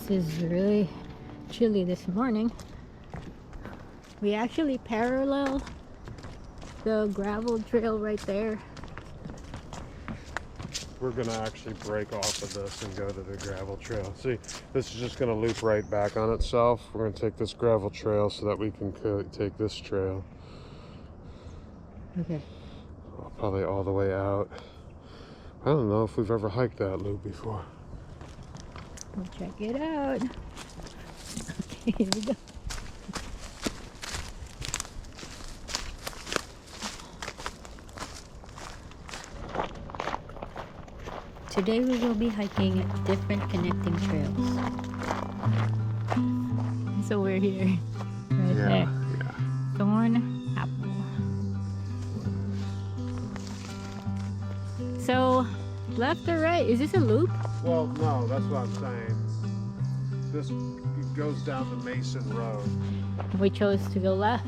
This is really chilly this morning. We actually parallel the gravel trail right there. We're gonna actually break off of this and go to the gravel trail. See, this is just gonna loop right back on itself. We're gonna take this gravel trail so that we can take this trail. Okay. Probably all the way out. I don't know if we've ever hiked that loop before. We'll check it out. Okay, here we go. Today we will be hiking different connecting trails. So we're here, right there. Yeah. Thorn Apple. So, left or right? Is this a loop? Well, no, that's what I'm saying. This goes down the Mason Road. We chose to go left.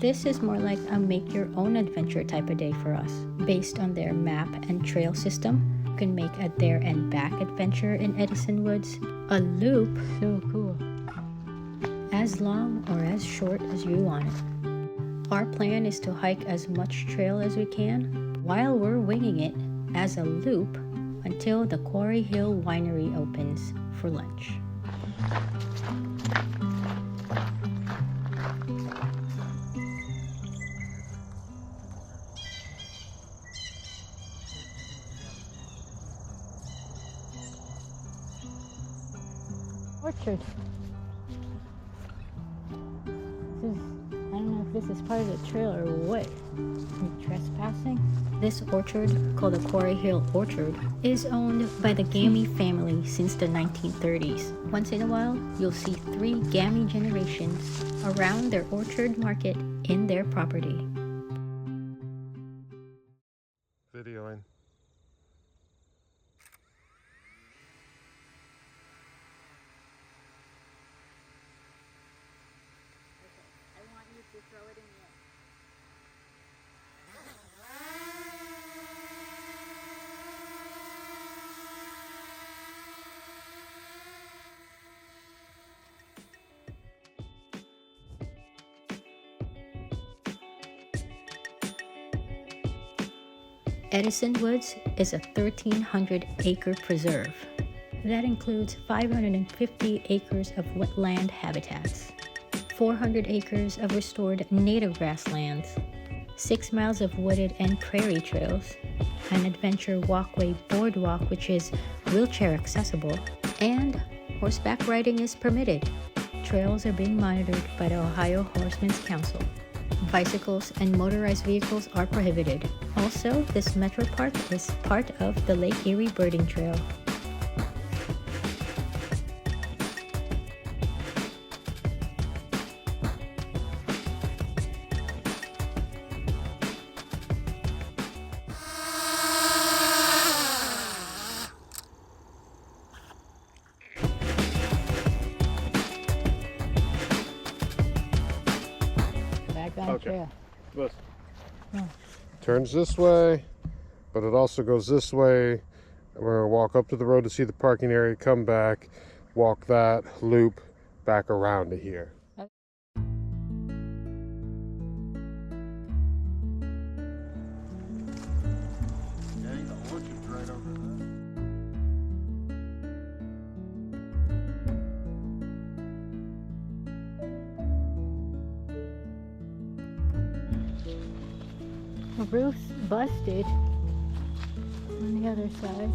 This is more like a make-your-own adventure type of day for us. Based on their map and trail system, you can make a there and back adventure in Edison Woods. A loop, so cool. As long or as short as you want it. Our plan is to hike as much trail as we can while we're winging it as a loop until the Quarry Hill Winery opens for lunch. Orchard. I don't know if this is part of the trail or what. Are you trespassing? This orchard, called the Quarry Hill Orchard, is owned by the Gamy family since the 1930s. Once in a while, you'll see 3 Gamy generations around their orchard market in their property. Videoing. I want you to throw it in the air. Edison Woods is a 1,300-acre preserve. That includes 550 acres of wetland habitats, 400 acres of restored native grasslands, 6 miles of wooded and prairie trails, an adventure walkway boardwalk which is wheelchair accessible, and horseback riding is permitted. Trails are being monitored by the Ohio Horsemen's Council. Bicycles and motorized vehicles are prohibited. Also, this Metropark is part of the Lake Erie Birding Trail. Okay. Listen. Turns this way, but it also goes this way. We're gonna walk up to the road to see the parking area, come back, walk that loop back around to here. Okay. Dang, the orchard's right over there. The roof's busted on the other side.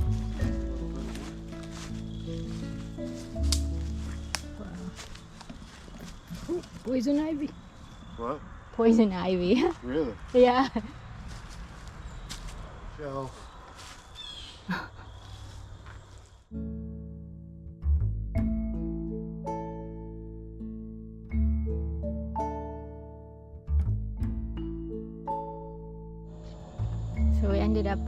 Wow. Ooh, poison ivy. What? Poison ivy. Really? Yeah. Shell. So we ended up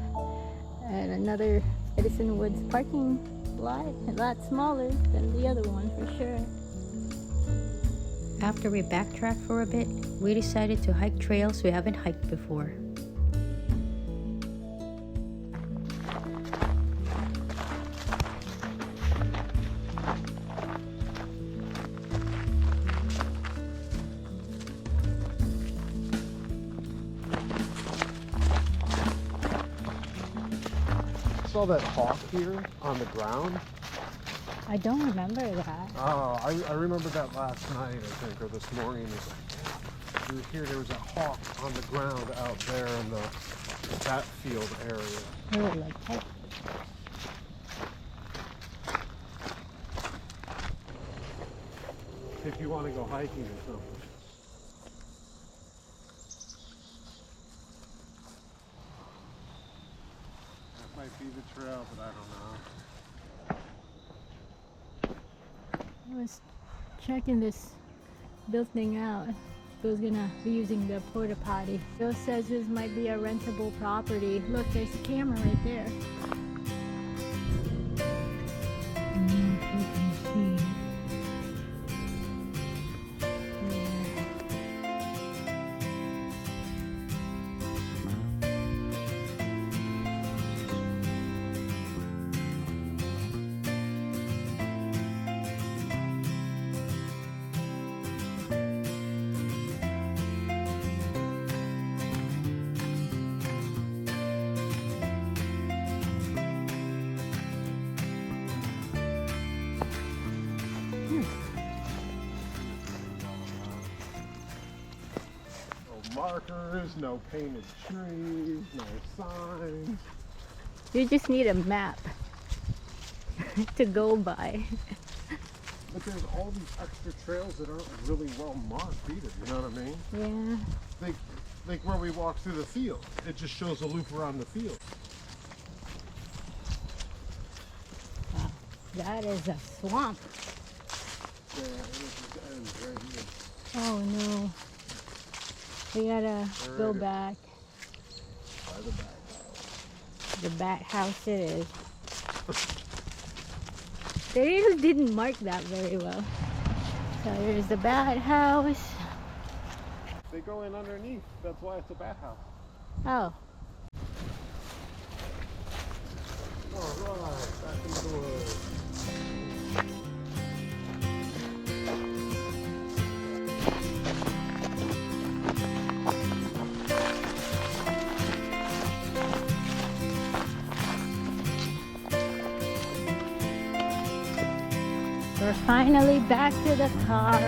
at another Edison Woods parking lot, a lot smaller than the other one for sure. After we backtracked for a bit, we decided to hike trails we haven't hiked before. saw that hawk here on the ground? I don't remember that. Oh, I remember that last night, I think, or this morning. We were here, there was a hawk on the ground out there in that field area. Oh, like that. If you want to go hiking or something. That might be the trail, but I don't know. I was checking this building out. Bill's gonna be using the porta potty. Bill says this might be a rentable property. Look, there's a camera right there. You can see. Markers, no painted trees, no signs. You just need a map to go by. But there's all these extra trails that aren't really well marked either, you know what I mean? Yeah. Like where we walk through the field, it just shows a loop around the field. Wow, that is a swamp. Yeah, it just ends right here. Oh no. We gotta go back. By the back house. The back house it is. They really didn't mark that very well. So here's the bat house. They go in underneath. That's why it's a bat house. Oh. All right, back in the woods. We're finally back to the car.